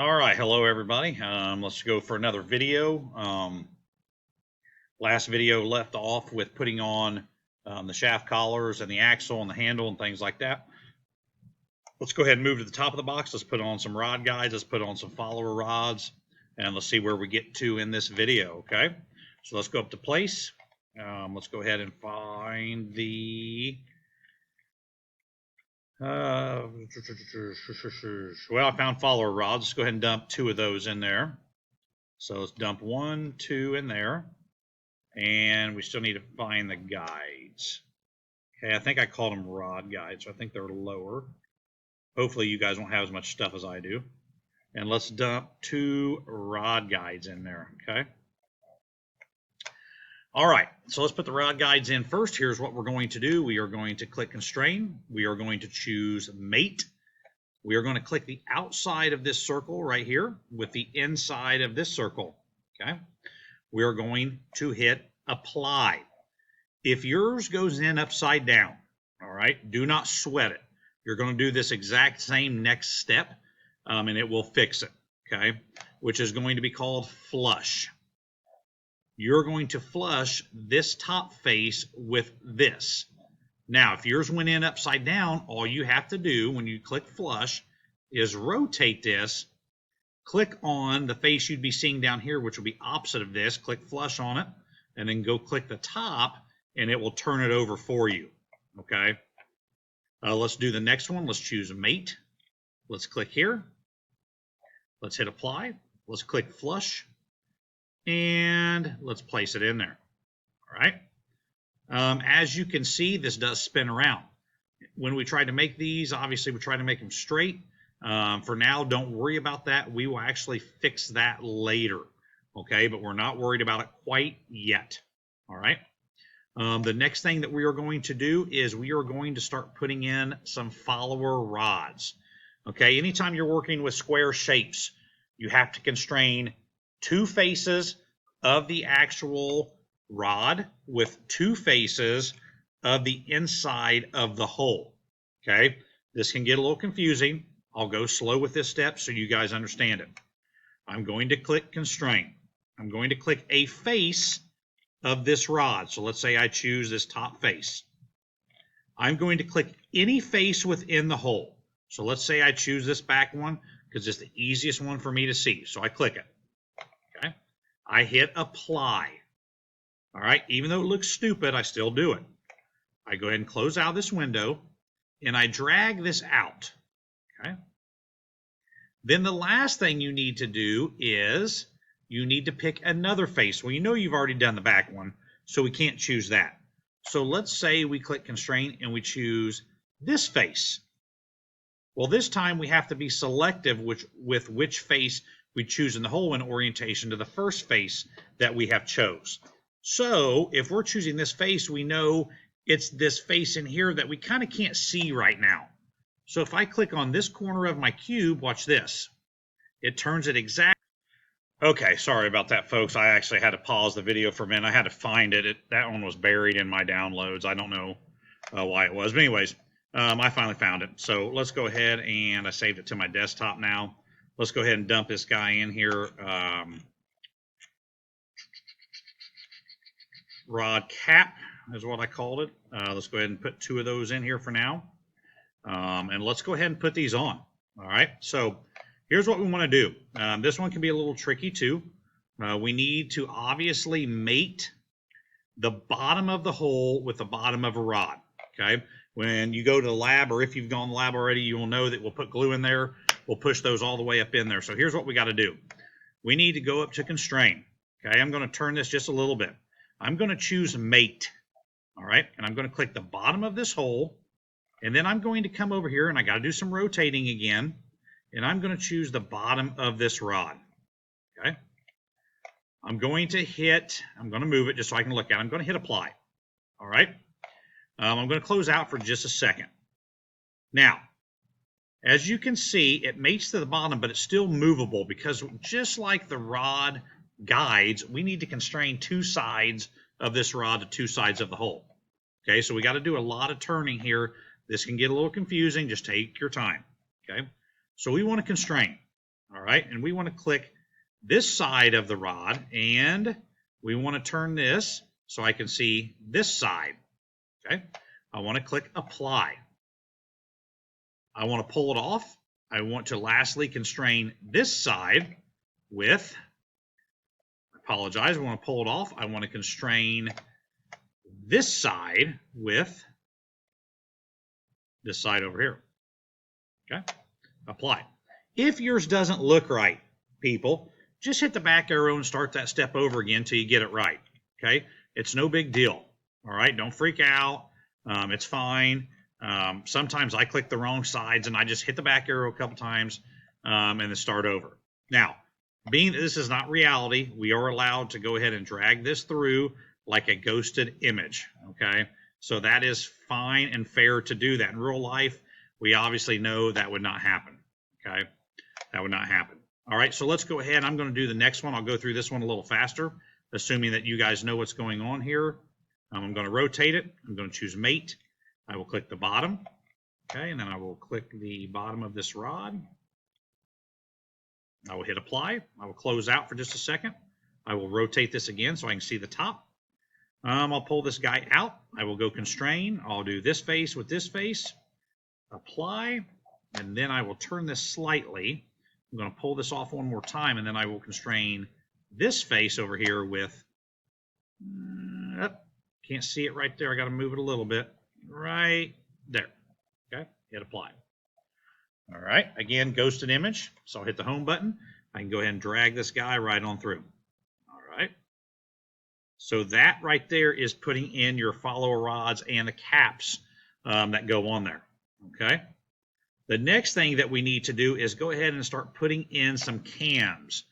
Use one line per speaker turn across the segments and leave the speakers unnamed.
All right, hello everybody. Let's go for another video. Last video left off with putting on the shaft collars and the axle and the handle and things like that. Let's go ahead and move to the top of the box. Let's put on some rod guides. Let's put on some follower rods, and let's see where we get to in this video. Okay, so let's go up to place. Let's go ahead and find the well, I found follower rods. Let's go ahead and dump 2 of those in there. So let's dump 1, 2 in there. And we still need to find the guides. Okay, I think I called them rod guides, so I think they're lower. Hopefully you guys won't have as much stuff as I do. And let's dump 2 rod guides in there, okay? All right, so let's put the rod guides in first. Here's what we're going to do. We are going to click constrain. We are going to choose mate. We are going to click the outside of this circle right here with the inside of this circle, okay? We are going to hit apply. If yours goes in upside down, all right, do not sweat it. You're going to do this exact same next step, and it will fix it, okay? Which is going to be called flush. You're going to flush this top face with this. Now, if yours went in upside down, all you have to do when you click flush is rotate this, click on the face you'd be seeing down here, which will be opposite of this, click flush on it, and then go click the top, and it will turn it over for you, okay? Let's do the next one. Let's choose mate. Let's click here. Let's hit apply. Let's click flush. And let's place it in there. All right. As you can see, this does spin around. When we try to make these, obviously we try to make them straight. For now, don't worry about that. We will actually fix that later. Okay, but we're not worried about it quite yet. All right. The next thing that we are going to do is we are going to start putting in some follower rods. Okay, anytime you're working with square shapes, you have to constrain 2 faces of the actual rod with 2 faces of the inside of the hole. Okay, this can get a little confusing. I'll go slow with this step so you guys understand it. I'm going to click constrain. I'm going to click a face of this rod. So let's say I choose this top face. I'm going to click any face within the hole. So let's say I choose this back one because it's the easiest one for me to see. So I click it. Okay. I hit apply. All right. Even though it looks stupid, I still do it. I go ahead and close out this window and I drag this out. Okay. Then the last thing you need to do is you need to pick another face. Well, you know you've already done the back one, so we can't choose that. So let's say we click constrain and we choose this face. Well, this time we have to be selective with which face we choose in the hole in orientation to the first face that we have chose. So if we're choosing this face, we know it's this face in here that we kind of can't see right now. So if I click on this corner of my cube, watch this. It turns it exactly. Okay, sorry about that, folks. I actually had to pause the video for a minute. I had to find it. That one was buried in my downloads. I don't know why it was. But anyways, I finally found it. So let's go ahead and I saved it to my desktop now. Let's go ahead and dump this guy in here. Rod cap is what I called it. Let's go ahead and put 2 of those in here for now. And let's go ahead and put these on. All right, so here's what we want to do. This one can be a little tricky too. We need to obviously mate the bottom of the hole with the bottom of a rod. Okay, when you go to the lab, or if you've gone to the lab already, you will know that we'll put glue in there. We'll push those all the way up in there. So here's what we got to do. We need to go up to constrain. Okay, I'm going to turn this just a little bit. I'm going to choose mate. All right, and I'm going to click the bottom of this hole. And then I'm going to come over here and I got to do some rotating again. And I'm going to choose the bottom of this rod. Okay. I'm going to move it just so I can look at it. I'm going to hit apply. All right. I'm going to close out for just a second. Now, as you can see, it mates to the bottom, but it's still movable because just like the rod guides, we need to constrain 2 sides of this rod to 2 sides of the hole. Okay. So we got to do a lot of turning here. This can get a little confusing. Just take your time. Okay. So we want to constrain. All right, and we want to click this side of the rod, and we want to turn this so I can see this side. Okay, I want to click apply. I want to pull it off. I want to lastly constrain this side with, I apologize, I want to pull it off. I want to constrain this side with this side over here. Okay, apply. If yours doesn't look right, people, just hit the back arrow and start that step over again until you get it right. Okay, it's no big deal. All right, don't freak out. It's fine. Sometimes I click the wrong sides and I just hit the back arrow a couple times and then start over. Now, being that this is not reality, we are allowed to go ahead and drag this through like a ghosted image. Okay, so that is fine and fair to do that. In real life, we obviously know that would not happen. Okay, that would not happen. All right, so let's go ahead. I'm going to do the next one. I'll go through this one a little faster, assuming that you guys know what's going on here. I'm going to rotate it. I'm going to choose mate. I will click the bottom. Okay, and then I will click the bottom of this rod. I will hit apply. I will close out for just a second. I will rotate this again so I can see the top. I'll pull this guy out. I will go constrain. I'll do this face with this face. Apply. And then I will turn this slightly. I'm going to pull this off one more time, and then I will constrain this face over here with, can't see it right there. I got to move it a little bit. Right there. Okay, hit apply. All right, again, ghosted image. So I'll hit the home button. I can go ahead and drag this guy right on through. All right. So that right there is putting in your follower rods and the caps that go on there. Okay. The next thing that we need to do is go ahead and start putting in some cams.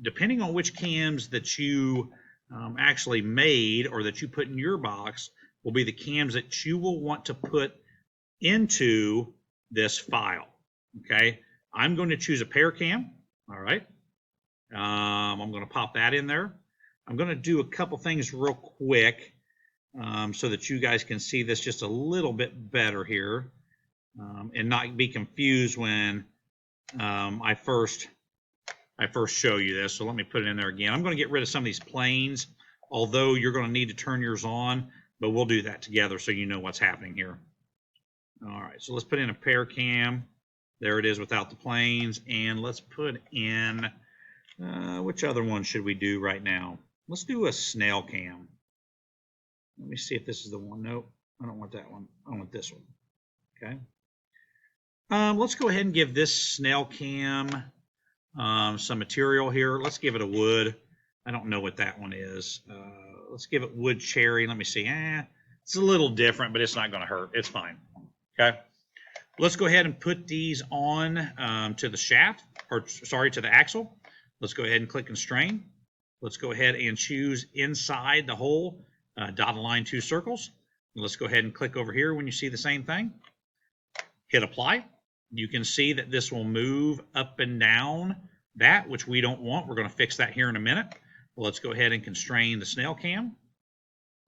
Depending on which cams that you actually made or that you put in your box will be the cams that you will want to put into this file. Okay, I'm going to choose a pair cam. All right, I'm going to pop that in there. I'm going to do a couple things real quick so that you guys can see this just a little bit better here. And not be confused when I first show you this. So let me put it in there again. I'm going to get rid of some of these planes, although you're going to need to turn yours on, but we'll do that together so you know what's happening here. All right, so let's put in a pair cam. There it is without the planes. And let's put in, which other one should we do right now? Let's do a snail cam. Let me see if this is the one. Nope, I don't want that one. I want this one. Okay. Let's go ahead and give this snail cam some material here. Let's give it a wood. I don't know what that one is. Let's give it wood cherry. Let me see. It's a little different, but it's not going to hurt. It's fine. Okay. Let's go ahead and put these on to the shaft, or sorry, to the axle. Let's go ahead and click constrain. Let's go ahead and choose inside the hole, dotted line 2 circles. Let's go ahead and click over here when you see the same thing. Hit apply. You can see that this will move up and down that, which we don't want. We're going to fix that here in a minute. Well, let's go ahead and constrain the snail cam.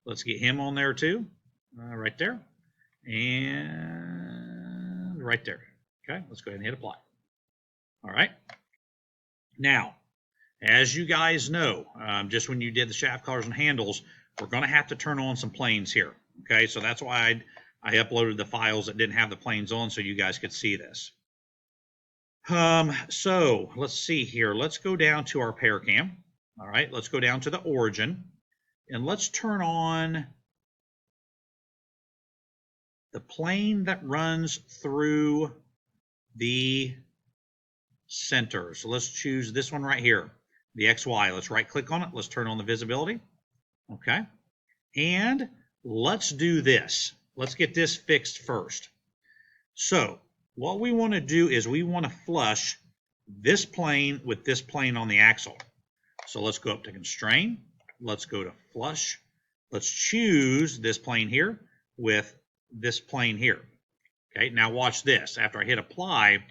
Let's get him on there too, right there, and right there. Okay, let's go ahead and hit apply. All right. Now, as you guys know, just when you did the shaft collars and handles, we're going to have to turn on some planes here. Okay, so that's why I uploaded the files that didn't have the planes on so you guys could see this. So let's see here. Let's go down to our pair cam. All right, let's go down to the origin and let's turn on the plane that runs through the center. So let's choose this one right here, the XY. Let's right click on it. Let's turn on the visibility. Okay, and let's do this. Let's get this fixed first. So what we want to do is we want to flush this plane with this plane on the axle. So let's go up to constrain. Let's go to flush. Let's choose this plane here with this plane here. Okay, now watch this. After I hit apply,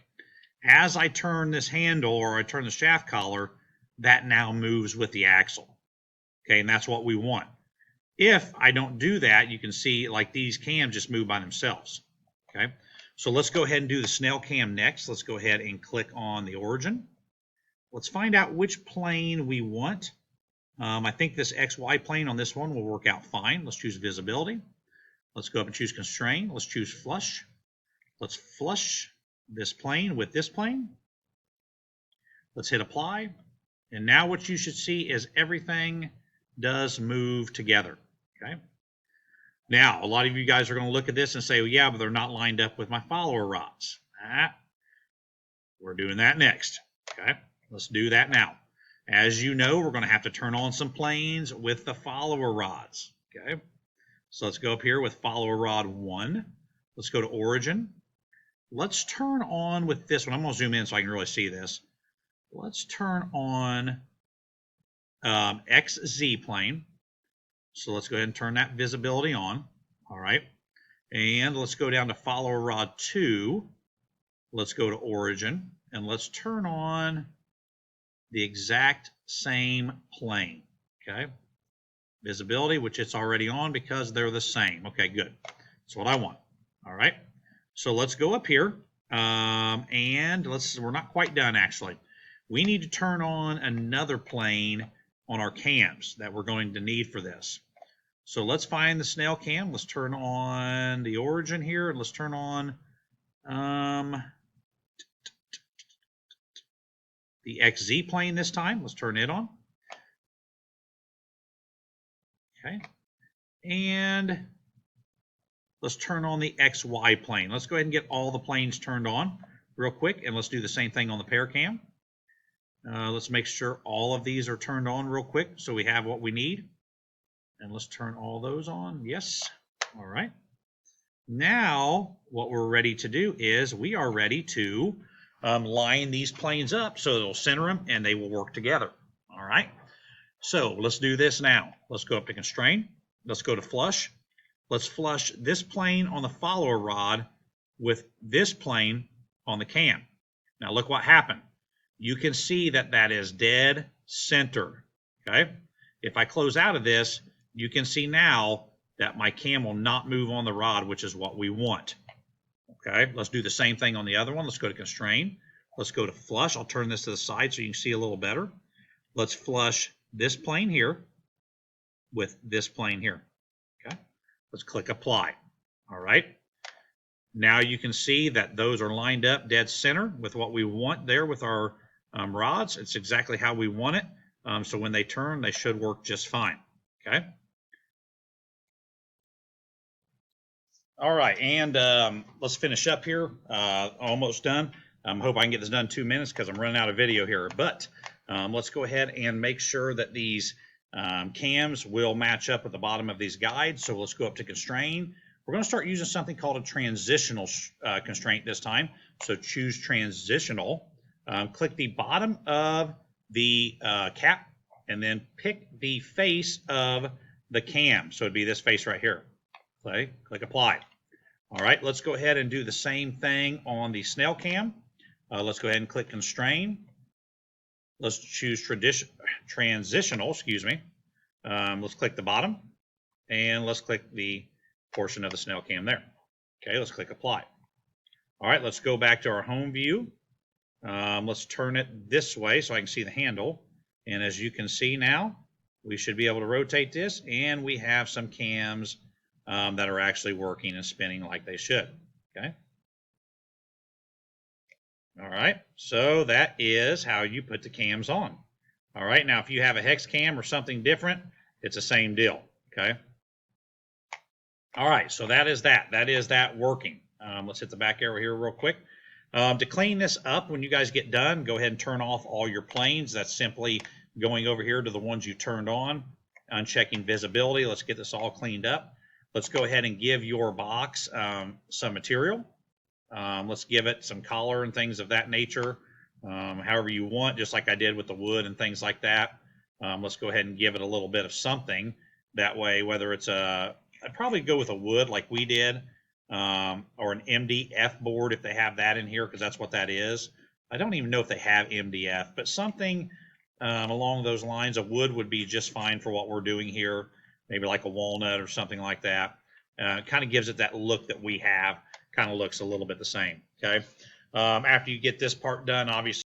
as I turn this handle or I turn the shaft collar, that now moves with the axle. Okay, and that's what we want. If I don't do that, you can see like these cams just move by themselves. Okay, So let's go ahead and do the snail cam next. Let's go ahead and click on the origin. Let's find out which plane we want. I think this XY plane on this one will work out fine. Let's choose visibility. Let's go up and choose constrain. Let's choose flush. Let's flush this plane with this plane. Let's hit apply. And now what you should see is everything does move together. Okay. Now, a lot of you guys are going to look at this and say, well, yeah, but they're not lined up with my follower rods. We're doing that next. Okay. Let's do that now. As you know, we're going to have to turn on some planes with the follower rods. Okay. So let's go up here with follower rod 1. Let's go to origin. Let's turn on with this one. I'm going to zoom in so I can really see this. Let's turn on XZ plane. So let's go ahead and turn that visibility on. All right. And let's go down to follower rod 2. Let's go to origin. And let's turn on the exact same plane. Okay. Visibility, which it's already on because they're the same. Okay, good. That's what I want. All right. So let's go up here. And we're not quite done actually. We need to turn on another plane on our cams that we're going to need for this. So let's find the snail cam. Let's turn on the origin here, and let's turn on the XZ plane this time. Let's turn it on. Okay. And let's turn on the XY plane. Let's go ahead and get all the planes turned on real quick, and let's do the same thing on the pair cam. Let's make sure all of these are turned on real quick so we have what we need. And let's turn all those on. Yes. All right. Now, what we're ready to do is we are ready to line these planes up so they'll center them and they will work together. All right. So let's do this now. Let's go up to constrain. Let's go to flush. Let's flush this plane on the follower rod with this plane on the cam. Now look what happened. You can see that that is dead center. Okay. If I close out of this, you can see now that my cam will not move on the rod, which is what we want. Okay, let's do the same thing on the other one. Let's go to constrain. Let's go to flush. I'll turn this to the side so you can see a little better. Let's flush this plane here with this plane here. Okay, let's click apply. All right. Now you can see that those are lined up dead center with what we want there with our rods. It's exactly how we want it. So when they turn, they should work just fine. Okay. All right, and let's finish up here. Almost done. Hope I can get this done in 2 minutes because I'm running out of video here. But let's go ahead and make sure that these cams will match up at the bottom of these guides. So let's go up to constrain. We're going to start using something called a transitional constraint this time. So choose transitional. Click the bottom of the cap and then pick the face of the cam. So it'd be this face right here. Okay, click apply. All right, let's go ahead and do the same thing on the snail cam. Let's go ahead and click constrain. Let's choose transitional, excuse me. Let's click the bottom and let's click the portion of the snail cam there. Okay, let's click apply. All right, let's go back to our home view. Let's turn it this way so I can see the handle. And as you can see now, we should be able to rotate this, and we have some cams that are actually working and spinning like they should. Okay. All right. So that is how you put the cams on. All right. Now, if you have a hex cam or something different, it's the same deal. Okay. All right. So that is that. That is that working. Let's hit the back arrow here real quick. To clean this up, when you guys get done, go ahead and turn off all your planes. That's simply going over here to the ones you turned on, unchecking visibility. Let's get this all cleaned up. Let's go ahead and give your box some material. Let's give it some color and things of that nature, however you want, just like I did with the wood and things like that. Let's go ahead and give it a little bit of something. That way, whether it's I'd probably go with a wood like we did, or an MDF board if they have that in here, because that's what that is. I don't even know if they have MDF, but something along those lines. A wood would be just fine for what we're doing here. Maybe like a walnut or something like that. It kind of gives it that look that we have. kind of looks a little bit the same. Okay. After you get this part done, obviously